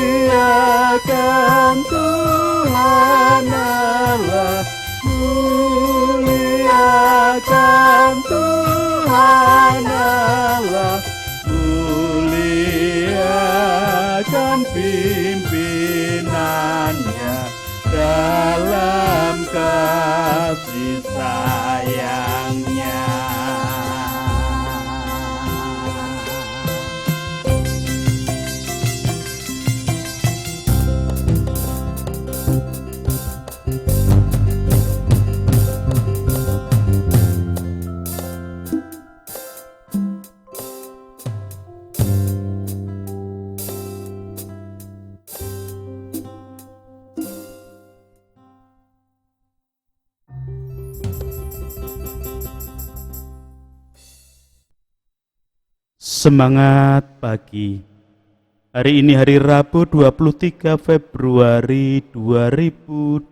Muliakan Tuhan Allah, muliakan Tuhan Allah, muliakan pimpinannya dalam kasih sayangnya. Semangat pagi. Hari ini hari Rabu 23 Februari 2022.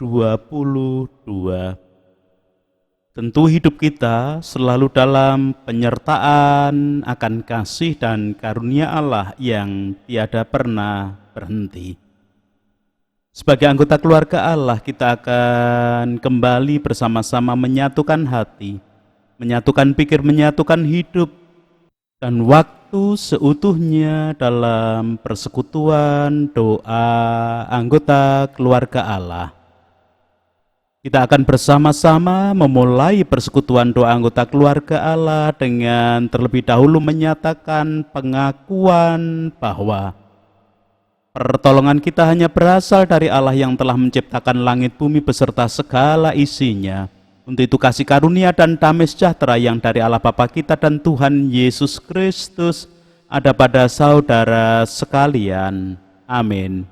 Tentu hidup kita selalu dalam penyertaan akan kasih dan karunia Allah yang tiada pernah berhenti. Sebagai anggota keluarga Allah, kita akan kembali bersama-sama menyatukan hati, menyatukan pikir, menyatukan hidup, dan waktu seutuhnya dalam persekutuan doa anggota keluarga Allah. Kita akan bersama-sama memulai persekutuan doa anggota keluarga Allah dengan terlebih dahulu menyatakan pengakuan bahwa pertolongan kita hanya berasal dari Allah yang telah menciptakan langit bumi beserta segala isinya. Untuk itu kasih karunia dan damai sejahtera yang dari Allah Bapa kita dan Tuhan Yesus Kristus ada pada saudara sekalian. Amin.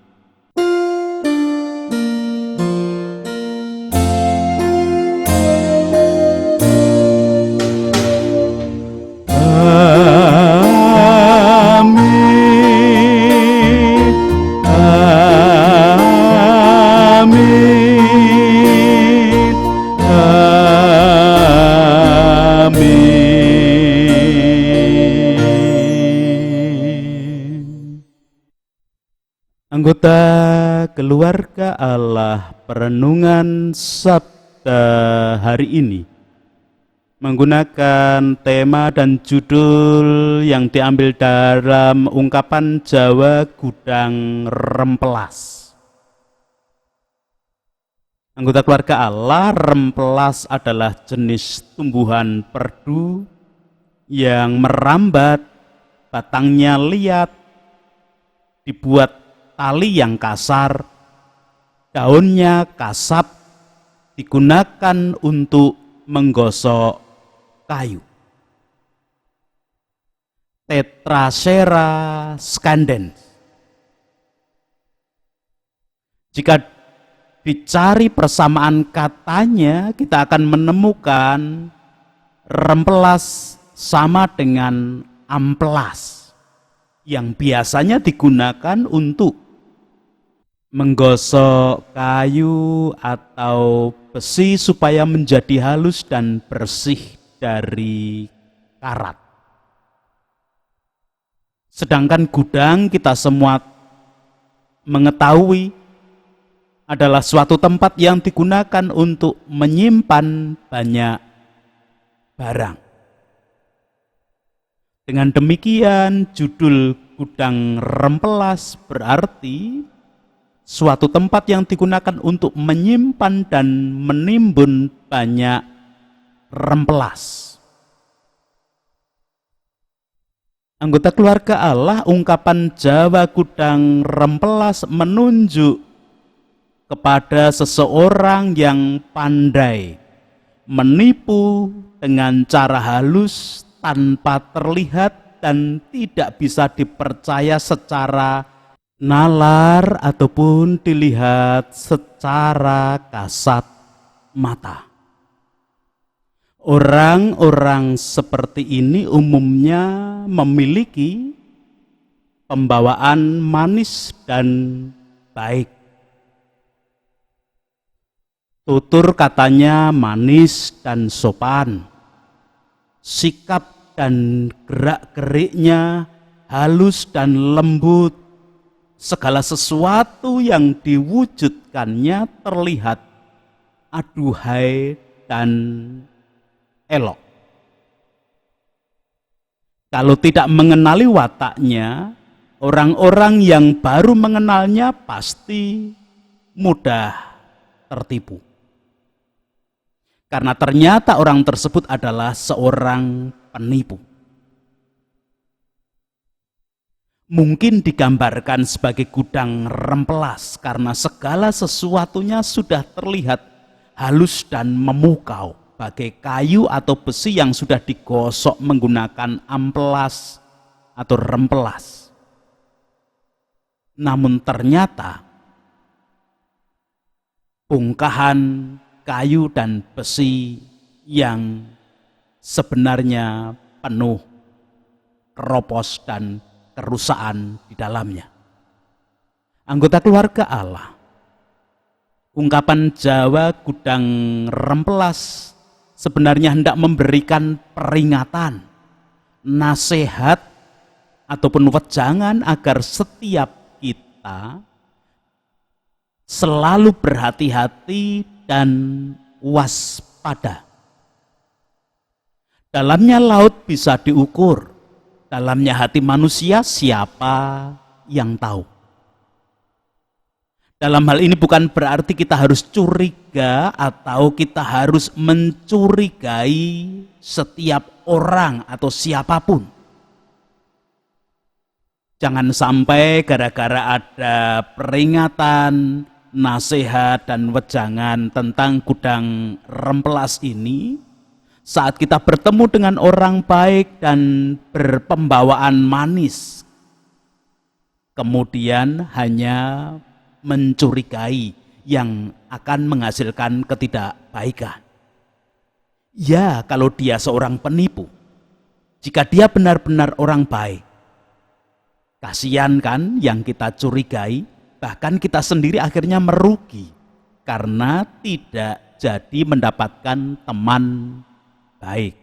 Anggota keluarga Allah, perenungan Sabda hari ini menggunakan tema dan judul yang diambil dalam ungkapan Jawa Gudang Rempelas. Anggota keluarga Allah, rempelas adalah jenis tumbuhan perdu yang merambat, batangnya liat, dibuat tali yang kasar, daunnya kasar, digunakan untuk menggosok kayu. Tetrasera scandens. Jika dicari persamaan katanya, kita akan menemukan rempelas sama dengan amplas yang biasanya digunakan untuk menggosok kayu atau besi supaya menjadi halus dan bersih dari karat. Sedangkan gudang, kita semua mengetahui, adalah suatu tempat yang digunakan untuk menyimpan banyak barang. Dengan demikian, judul gudang rempelas berarti suatu tempat yang digunakan untuk menyimpan dan menimbun banyak rempelas. Anggota keluarga Allah, ungkapan Jawa Gudang Rempelas menunjuk kepada seseorang yang pandai menipu dengan cara halus tanpa terlihat dan tidak bisa dipercaya secara nalar ataupun dilihat secara kasat mata. Orang-orang seperti ini umumnya memiliki pembawaan manis dan baik. Tutur katanya manis dan sopan. Sikap dan gerak-geriknya halus dan lembut segala sesuatu yang diwujudkannya terlihat aduhai dan elok. Kalau tidak mengenali wataknya, orang-orang yang baru mengenalnya pasti mudah tertipu. Karena ternyata orang tersebut adalah seorang penipu. Mungkin digambarkan sebagai gudang rempelas karena segala sesuatunya sudah terlihat halus dan memukau, bagai kayu atau besi yang sudah digosok menggunakan amplas atau rempelas. Namun ternyata bongkahan kayu dan besi yang sebenarnya penuh keropos dan kerusakan di dalamnya. Anggota keluarga Allah, ungkapan Jawa gudang rempelas sebenarnya hendak memberikan peringatan, nasihat, ataupun wejangan agar setiap kita selalu berhati-hati dan waspada. Dalamnya laut bisa diukur, dalamnya hati manusia siapa yang tahu. Dalam hal ini bukan berarti kita harus curiga atau kita harus mencurigai setiap orang atau siapapun. Jangan sampai gara-gara ada peringatan, nasihat, dan wejangan tentang gudang rempelas ini, saat kita bertemu dengan orang baik dan berpembawaan manis, kemudian hanya mencurigai yang akan menghasilkan ketidakbaikan. Ya, kalau dia seorang penipu, jika dia benar-benar orang baik, kasihan kan yang kita curigai, bahkan kita sendiri akhirnya merugi karena tidak jadi mendapatkan teman baik.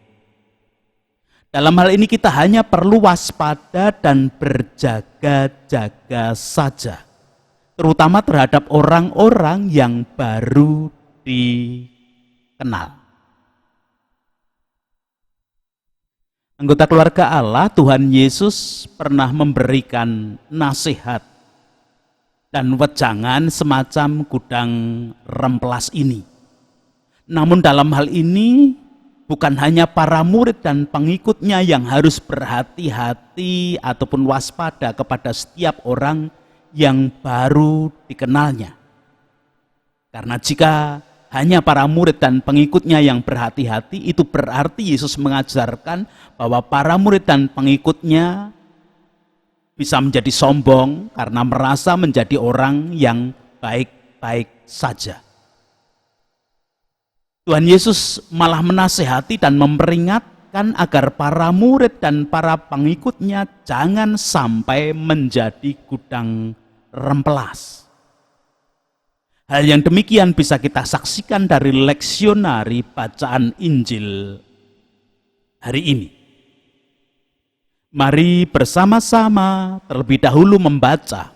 Dalam hal ini kita hanya perlu waspada dan berjaga-jaga saja, terutama terhadap orang-orang yang baru dikenal. Anggota keluarga Allah, Tuhan Yesus pernah memberikan nasihat dan wejangan semacam gudang rempelas ini. Namun dalam hal ini bukan hanya para murid dan pengikutnya yang harus berhati-hati ataupun waspada kepada setiap orang yang baru dikenalnya. Karena jika hanya para murid dan pengikutnya yang berhati-hati, itu berarti Yesus mengajarkan bahwa para murid dan pengikutnya bisa menjadi sombong karena merasa menjadi orang yang baik-baik saja. Tuhan Yesus malah menasihati dan memperingatkan agar para murid dan para pengikutnya jangan sampai menjadi gudang rempelas. Hal yang demikian bisa kita saksikan dari leksionari bacaan Injil hari ini. Mari bersama-sama terlebih dahulu membaca,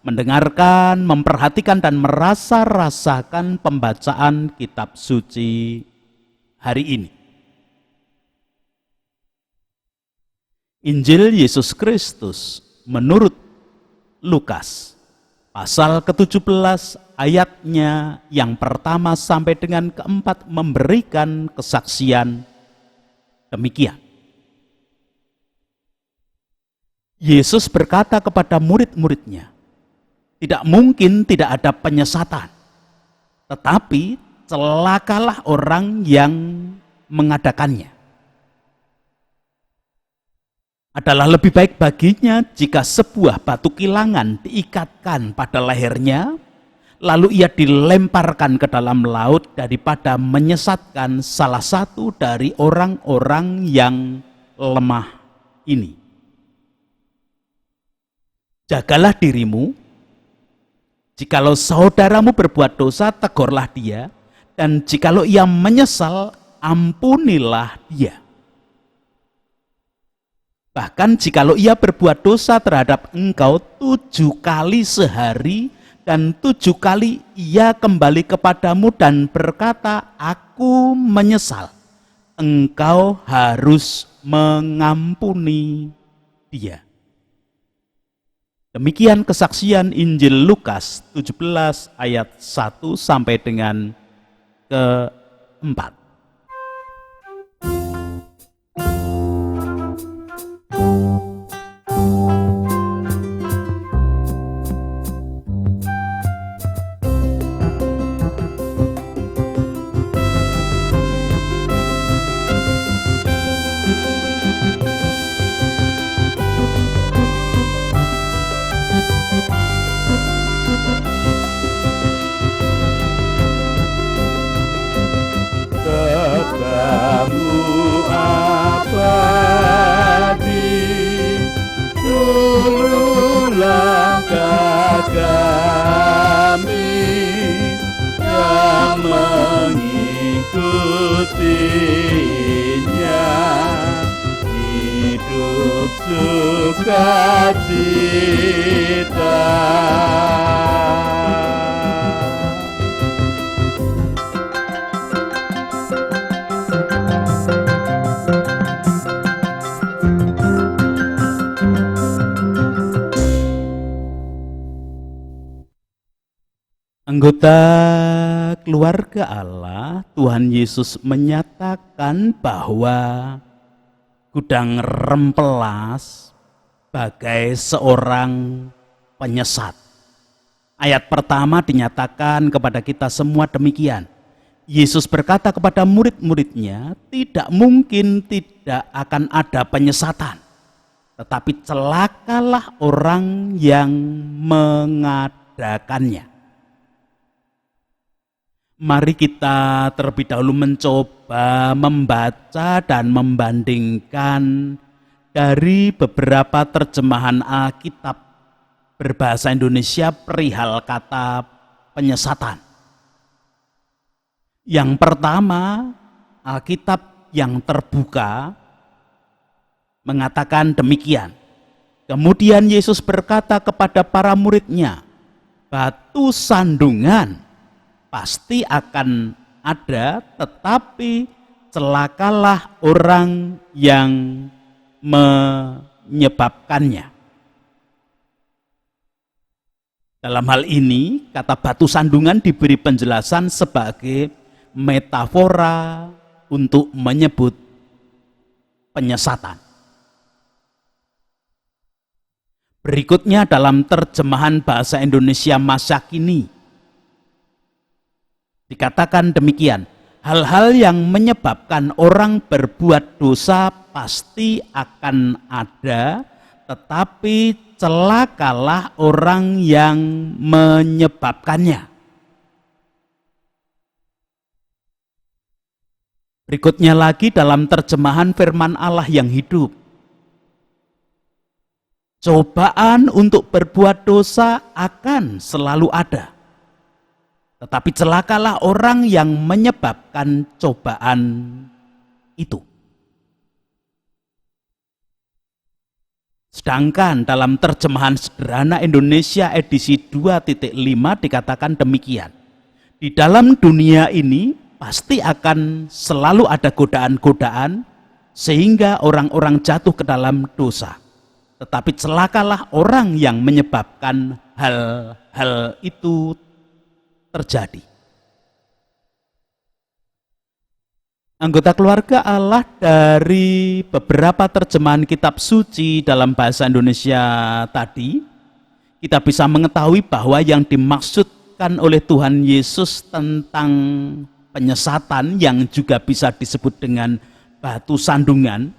mendengarkan, memperhatikan, dan merasa-rasakan pembacaan kitab suci hari ini. Injil Yesus Kristus menurut Lukas, pasal ke-17 ayatnya yang pertama sampai dengan keempat memberikan kesaksian demikian. Yesus berkata kepada murid-muridnya, tidak mungkin tidak ada penyesatan, tetapi celakalah orang yang mengadakannya. Adalah lebih baik baginya jika sebuah batu kilangan diikatkan pada lehernya, lalu ia dilemparkan ke dalam laut daripada menyesatkan salah satu dari orang-orang yang lemah ini. Jagalah dirimu, jikalau saudaramu berbuat dosa, tegurlah dia, dan jikalau ia menyesal, ampunilah dia. Bahkan jikalau ia berbuat dosa terhadap engkau 7 kali sehari, dan 7 kali ia kembali kepadamu dan berkata, aku menyesal, engkau harus mengampuni dia. Demikian kesaksian Injil Lukas 17 ayat 1 sampai dengan ke-4. Katamu abadi, seluruh langkah kami yang mengikutinya, hidup sukacita. Anggota keluarga Allah, Tuhan Yesus menyatakan bahwa gudang rempelas bagai seorang penyesat. Ayat pertama dinyatakan kepada kita semua demikian. Yesus berkata kepada murid-muridnya, tidak mungkin tidak akan ada penyesatan. Tetapi celakalah orang yang mengadakannya. Mari kita terlebih dahulu mencoba membaca dan membandingkan dari beberapa terjemahan Alkitab berbahasa Indonesia perihal kata penyesatan. Yang pertama, Alkitab yang terbuka mengatakan demikian. Kemudian Yesus berkata kepada para muridnya, batu sandungan pasti akan ada, tetapi celakalah orang yang menyebabkannya. Dalam hal ini, kata batu sandungan diberi penjelasan sebagai metafora untuk menyebut penyesatan. Berikutnya dalam terjemahan bahasa Indonesia masa kini, dikatakan demikian, hal-hal yang menyebabkan orang berbuat dosa pasti akan ada, tetapi celakalah orang yang menyebabkannya. Berikutnya lagi dalam terjemahan firman Allah yang hidup. Cobaan untuk berbuat dosa akan selalu ada. Tetapi celakalah orang yang menyebabkan cobaan itu. Sedangkan dalam terjemahan sederhana Indonesia edisi 2.5 dikatakan demikian. Di dalam dunia ini pasti akan selalu ada godaan-godaan sehingga orang-orang jatuh ke dalam dosa. Tetapi celakalah orang yang menyebabkan hal-hal itu terjadi. Anggota keluarga Allah, dari beberapa terjemahan kitab suci dalam bahasa Indonesia tadi, kita bisa mengetahui bahwa yang dimaksudkan oleh Tuhan Yesus tentang penyesatan yang juga bisa disebut dengan batu sandungan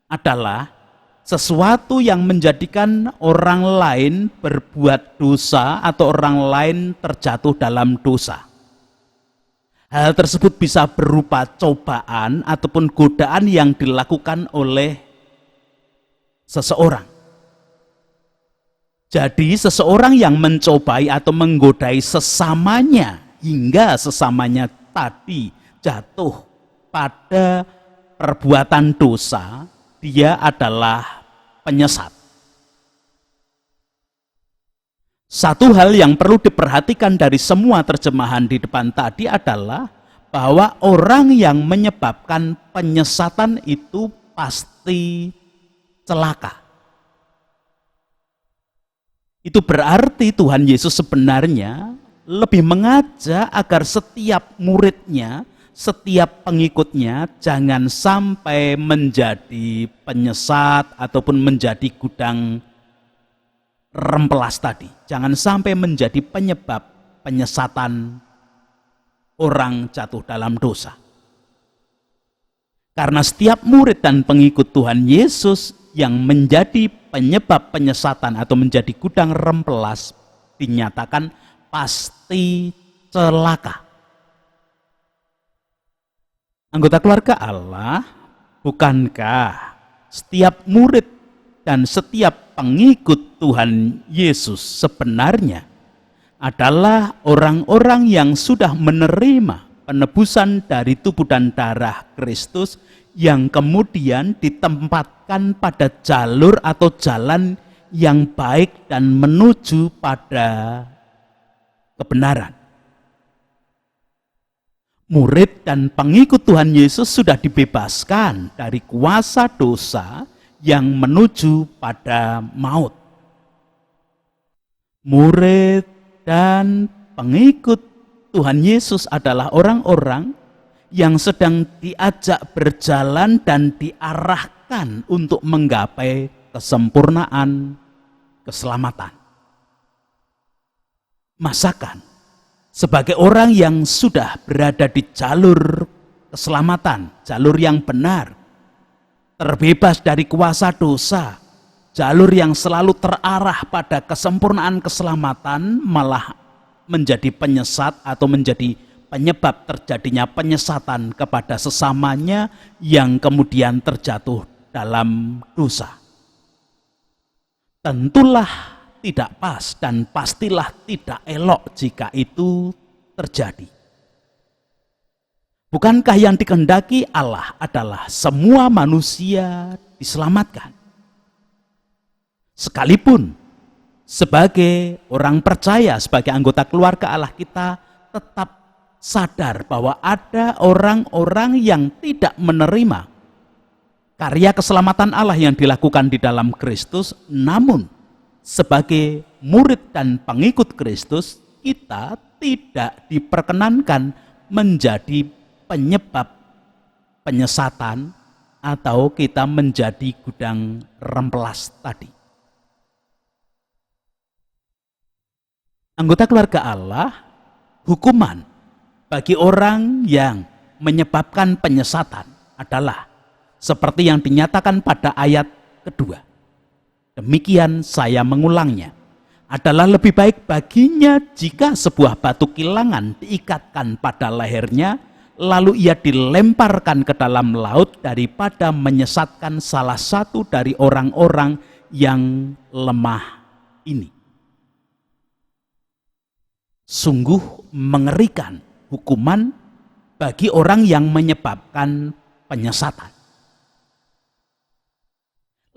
adalah sesuatu yang menjadikan orang lain berbuat dosa atau orang lain terjatuh dalam dosa. Hal tersebut bisa berupa cobaan ataupun godaan yang dilakukan oleh seseorang. Jadi seseorang yang mencobai atau menggodai sesamanya hingga sesamanya tadi jatuh pada perbuatan dosa, dia adalah penyesat. Satu hal yang perlu diperhatikan dari semua terjemahan di depan tadi adalah bahwa orang yang menyebabkan penyesatan itu pasti celaka. Itu berarti Tuhan Yesus sebenarnya lebih mengajak agar setiap muridnya, setiap pengikutnya jangan sampai menjadi penyesat ataupun menjadi gudang rempelas tadi. Jangan sampai menjadi penyebab penyesatan orang jatuh dalam dosa. Karena setiap murid dan pengikut Tuhan Yesus yang menjadi penyebab penyesatan atau menjadi gudang rempelas dinyatakan pasti celaka. Anggota keluarga Allah, bukankah setiap murid dan setiap pengikut Tuhan Yesus sebenarnya adalah orang-orang yang sudah menerima penebusan dari tubuh dan darah Kristus yang kemudian ditempatkan pada jalur atau jalan yang baik dan menuju pada kebenaran. Murid dan pengikut Tuhan Yesus sudah dibebaskan dari kuasa dosa yang menuju pada maut. Murid dan pengikut Tuhan Yesus adalah orang-orang yang sedang diajak berjalan dan diarahkan untuk menggapai kesempurnaan, keselamatan. Masakan sebagai orang yang sudah berada di jalur keselamatan, jalur yang benar, terbebas dari kuasa dosa, jalur yang selalu terarah pada kesempurnaan keselamatan, malah menjadi penyesat atau menjadi penyebab terjadinya penyesatan kepada sesamanya yang kemudian terjatuh dalam dosa. Tentulah tidak pas dan pastilah tidak elok jika itu terjadi. Bukankah yang dikehendaki Allah adalah semua manusia diselamatkan? Sekalipun sebagai orang percaya, sebagai anggota keluarga Allah, kita tetap sadar bahwa ada orang-orang yang tidak menerima karya keselamatan Allah yang dilakukan di dalam Kristus. Namun sebagai murid dan pengikut Kristus, kita tidak diperkenankan menjadi penyebab penyesatan atau kita menjadi gudang rempelas tadi. Anggota keluarga Allah, hukuman bagi orang yang menyebabkan penyesatan adalah seperti yang dinyatakan pada ayat kedua. Demikian saya mengulangnya, adalah lebih baik baginya jika sebuah batu kilangan diikatkan pada lehernya, lalu ia dilemparkan ke dalam laut daripada menyesatkan salah satu dari orang-orang yang lemah ini. Sungguh mengerikan hukuman bagi orang yang menyebabkan penyesatan.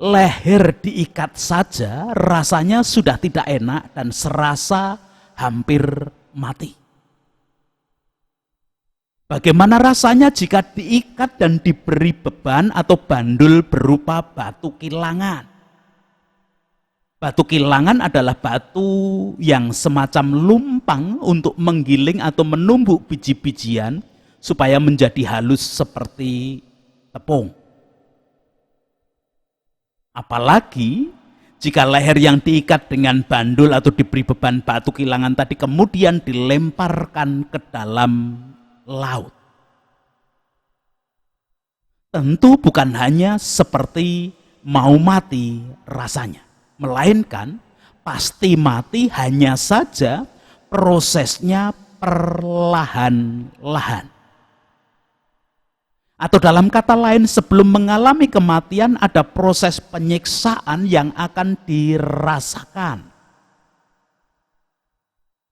Leher diikat saja rasanya sudah tidak enak dan serasa hampir mati. Bagaimana rasanya jika diikat dan diberi beban atau bandul berupa batu kilangan? Batu kilangan adalah batu yang semacam lumpang untuk menggiling atau menumbuk biji-bijian supaya menjadi halus seperti tepung. Apalagi jika leher yang diikat dengan bandul atau diberi beban batu kilangan tadi kemudian dilemparkan ke dalam laut. Tentu bukan hanya seperti mau mati rasanya, melainkan pasti mati, hanya saja prosesnya perlahan-lahan. Atau dalam kata lain, sebelum mengalami kematian ada proses penyiksaan yang akan dirasakan.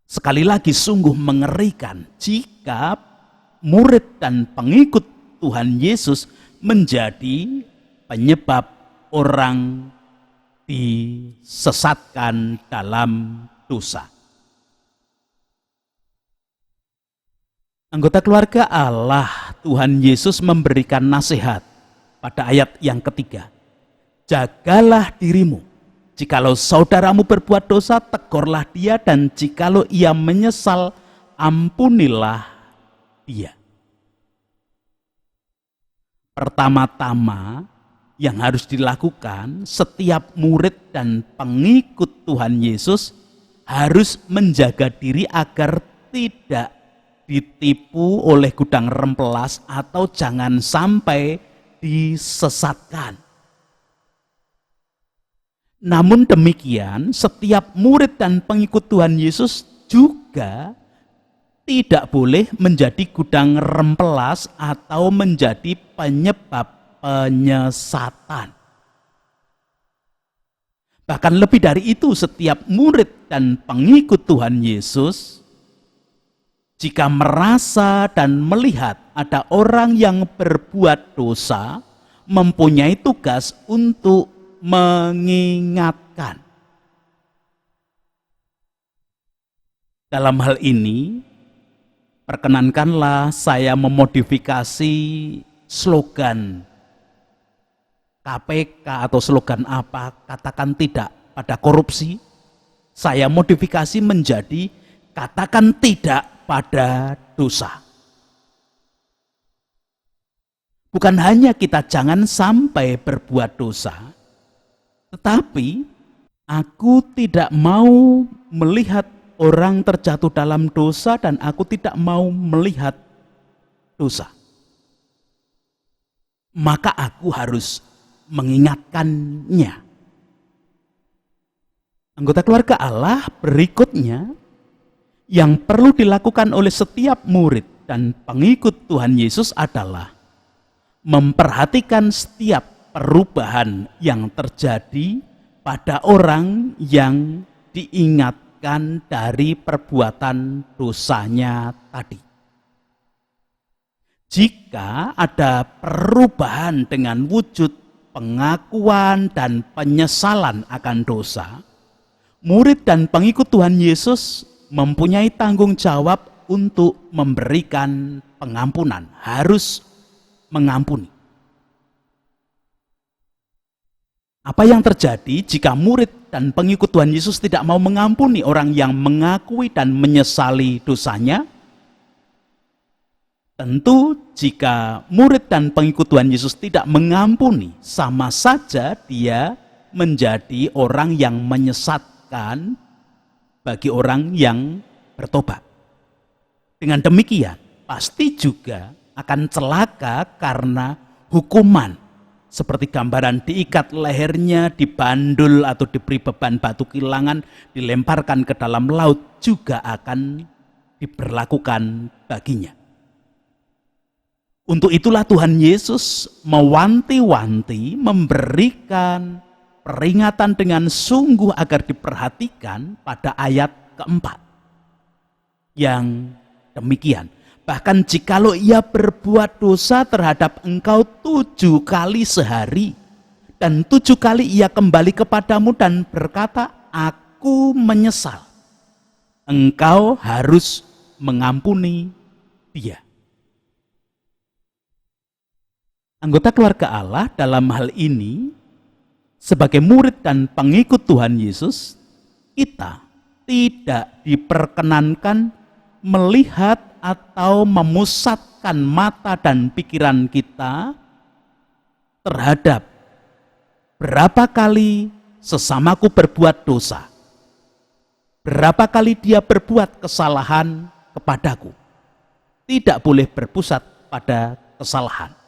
Sekali lagi sungguh mengerikan jika murid dan pengikut Tuhan Yesus menjadi penyebab orang disesatkan dalam dosa. Anggota keluarga Allah, Tuhan Yesus memberikan nasihat pada ayat yang ketiga. Jagalah dirimu. Jikalau saudaramu berbuat dosa, tegurlah dia, dan jikalau ia menyesal, ampunilah dia. Pertama-tama yang harus dilakukan, setiap murid dan pengikut Tuhan Yesus harus menjaga diri agar tidak ditipu oleh gudang rempelas atau jangan sampai disesatkan. Namun demikian, setiap murid dan pengikut Tuhan Yesus juga tidak boleh menjadi gudang rempelas atau menjadi penyebab penyesatan. Bahkan lebih dari itu, setiap murid dan pengikut Tuhan Yesus, jika merasa dan melihat ada orang yang berbuat dosa, mempunyai tugas untuk mengingatkan. Dalam hal ini, perkenankanlah saya memodifikasi slogan KPK atau slogan apa, katakan tidak pada korupsi. Saya modifikasi menjadi katakan tidak pada dosa. Bukan hanya kita jangan sampai berbuat dosa, tetapi aku tidak mau melihat orang terjatuh dalam dosa dan aku tidak mau melihat dosa. Maka aku harus mengingatkannya. Anggota keluarga Allah, berikutnya yang perlu dilakukan oleh setiap murid dan pengikut Tuhan Yesus adalah memperhatikan setiap perubahan yang terjadi pada orang yang diingatkan dari perbuatan dosanya tadi. Jika ada perubahan dengan wujud pengakuan dan penyesalan akan dosa, murid dan pengikut Tuhan Yesus mempunyai tanggung jawab untuk memberikan pengampunan, harus mengampuni. Apa yang terjadi jika murid dan pengikut Tuhan Yesus tidak mau mengampuni orang yang mengakui dan menyesali dosanya? Tentu jika murid dan pengikut Tuhan Yesus tidak mengampuni, sama saja dia menjadi orang yang menyesatkan bagi orang yang bertobat. Dengan demikian, pasti juga akan celaka karena hukuman. Seperti gambaran diikat lehernya, dibandul atau diberi beban batu kilangan, dilemparkan ke dalam laut juga akan diberlakukan baginya. Untuk itulah Tuhan Yesus mewanti-wanti, memberikan peringatan dengan sungguh agar diperhatikan pada ayat keempat. Yang demikian, bahkan jikalau ia berbuat dosa terhadap engkau 7 kali sehari, dan 7 kali ia kembali kepadamu dan berkata, aku menyesal, engkau harus mengampuni dia. Anggota keluarga Allah, dalam hal ini, sebagai murid dan pengikut Tuhan Yesus, kita tidak diperkenankan melihat atau memusatkan mata dan pikiran kita terhadap berapa kali sesamaku berbuat dosa, berapa kali dia berbuat kesalahan kepadaku. Tidak boleh berpusat pada kesalahan.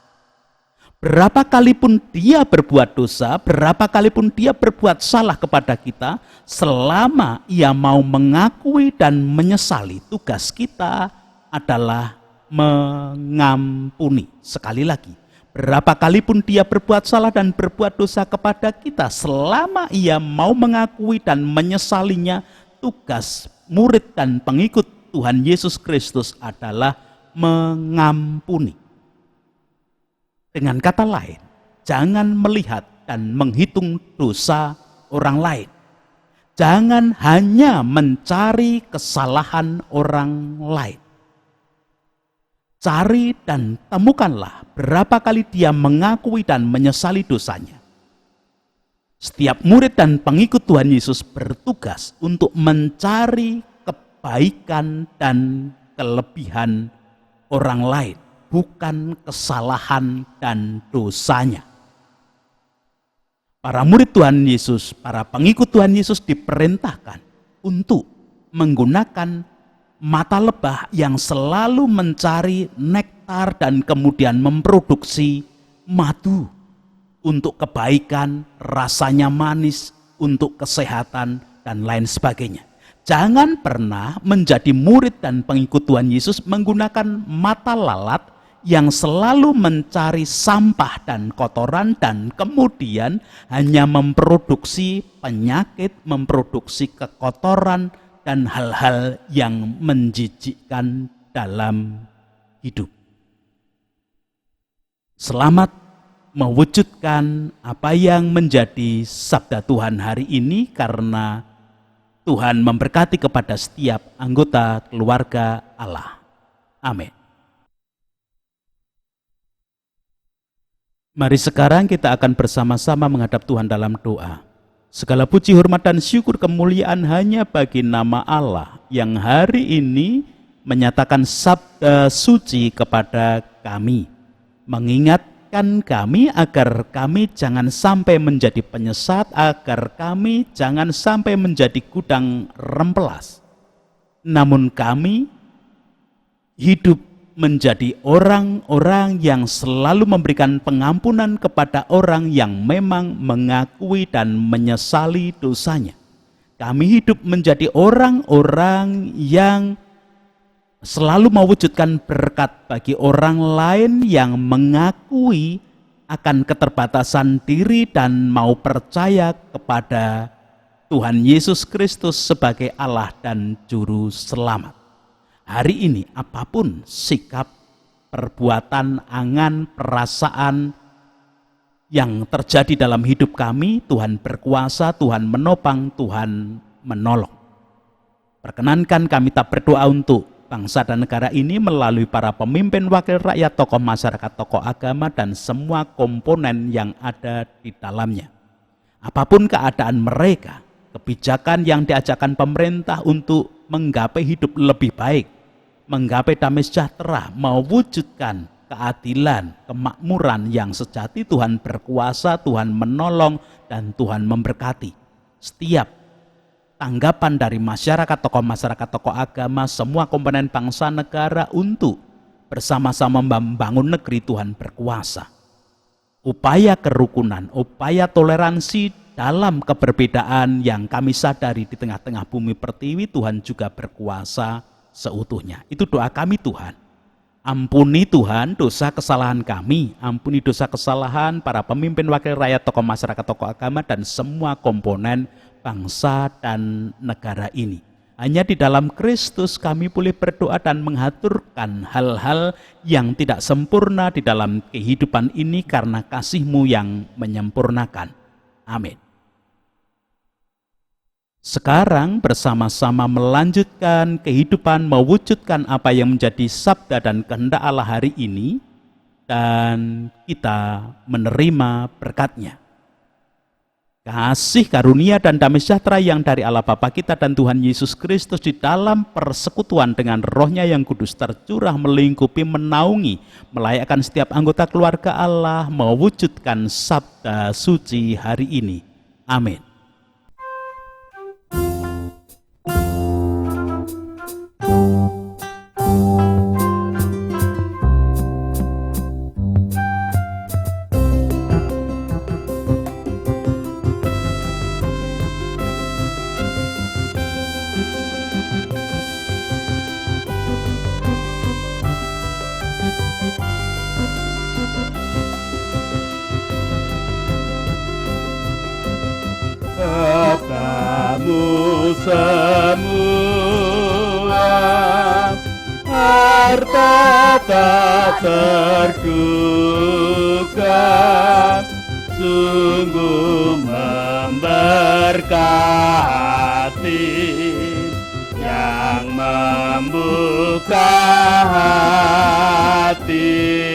Berapa kali pun dia berbuat dosa, berapa kali pun dia berbuat salah kepada kita, selama ia mau mengakui dan menyesali, tugas kita adalah mengampuni. Sekali lagi, berapa kali pun dia berbuat salah dan berbuat dosa kepada kita, selama ia mau mengakui dan menyesalinya, tugas murid dan pengikut Tuhan Yesus Kristus adalah mengampuni. Dengan kata lain, Jangan melihat dan menghitung dosa orang lain. Jangan hanya mencari kesalahan orang lain. Cari dan temukanlah berapa kali dia mengakui dan menyesali dosanya. Setiap murid dan pengikut Tuhan Yesus bertugas untuk mencari kebaikan dan kelebihan orang lain, bukan kesalahan dan dosanya. Para murid Tuhan Yesus, para pengikut Tuhan Yesus diperintahkan untuk menggunakan mata lebah yang selalu mencari nektar dan kemudian memproduksi madu untuk kebaikan, rasanya manis, untuk kesehatan, dan lain sebagainya. Jangan pernah menjadi murid dan pengikut Tuhan Yesus menggunakan mata lalat yang selalu mencari sampah dan kotoran dan kemudian hanya memproduksi penyakit, memproduksi kekotoran dan hal-hal yang menjijikkan dalam hidup. Selamat mewujudkan apa yang menjadi sabda Tuhan hari ini, karena Tuhan memberkati kepada setiap anggota keluarga Allah. Amin. Mari sekarang kita akan bersama-sama menghadap Tuhan dalam doa. Segala puji, hormat, dan syukur kemuliaan hanya bagi nama Allah yang hari ini menyatakan sabda suci kepada kami, mengingatkan kami agar kami jangan sampai menjadi penyesat, agar kami jangan sampai menjadi gudang rempelas, namun kami hidup menjadi orang-orang yang selalu memberikan pengampunan kepada orang yang memang mengakui dan menyesali dosanya. Kami hidup menjadi orang-orang yang selalu mewujudkan berkat bagi orang lain yang mengakui akan keterbatasan diri dan mau percaya kepada Tuhan Yesus Kristus sebagai Allah dan Juru Selamat. Hari ini apapun sikap, perbuatan, angan, perasaan yang terjadi dalam hidup kami, Tuhan berkuasa, Tuhan menopang, Tuhan menolong. Perkenankan kami tak berdoa untuk bangsa dan negara ini melalui para pemimpin, wakil rakyat, tokoh masyarakat, tokoh agama, dan semua komponen yang ada di dalamnya. Apapun keadaan mereka, kebijakan yang diajakkan pemerintah untuk menggapai hidup lebih baik, menggapai damai sejahtera, mewujudkan keadilan, kemakmuran yang sejati, Tuhan berkuasa, Tuhan menolong, dan Tuhan memberkati. Setiap tanggapan dari masyarakat, tokoh agama, semua komponen bangsa negara untuk bersama-sama membangun negeri, Tuhan berkuasa. Upaya kerukunan, upaya toleransi dalam keberbedaan yang kami sadari di tengah-tengah bumi pertiwi, Tuhan juga berkuasa seutuhnya. Itu doa kami, Tuhan. Ampuni Tuhan dosa kesalahan kami, ampuni dosa kesalahan para pemimpin, wakil rakyat, tokoh masyarakat, tokoh agama, dan semua komponen bangsa dan negara ini. Hanya di dalam Kristus kami boleh berdoa dan mengaturkan hal-hal yang tidak sempurna di dalam kehidupan ini karena kasih-Mu yang menyempurnakan. Amin. Sekarang bersama-sama melanjutkan kehidupan, mewujudkan apa yang menjadi sabda dan kehendak Allah hari ini, dan kita menerima berkat-Nya. Kasih karunia dan damai sejahtera yang dari Allah Bapa kita dan Tuhan Yesus Kristus di dalam persekutuan dengan Roh-Nya yang kudus tercurah, melingkupi, menaungi, melayakkan setiap anggota keluarga Allah, mewujudkan sabda suci hari ini. Amin. Katamu semua harta tak terduga sungguh memberkati, yang membuka hati.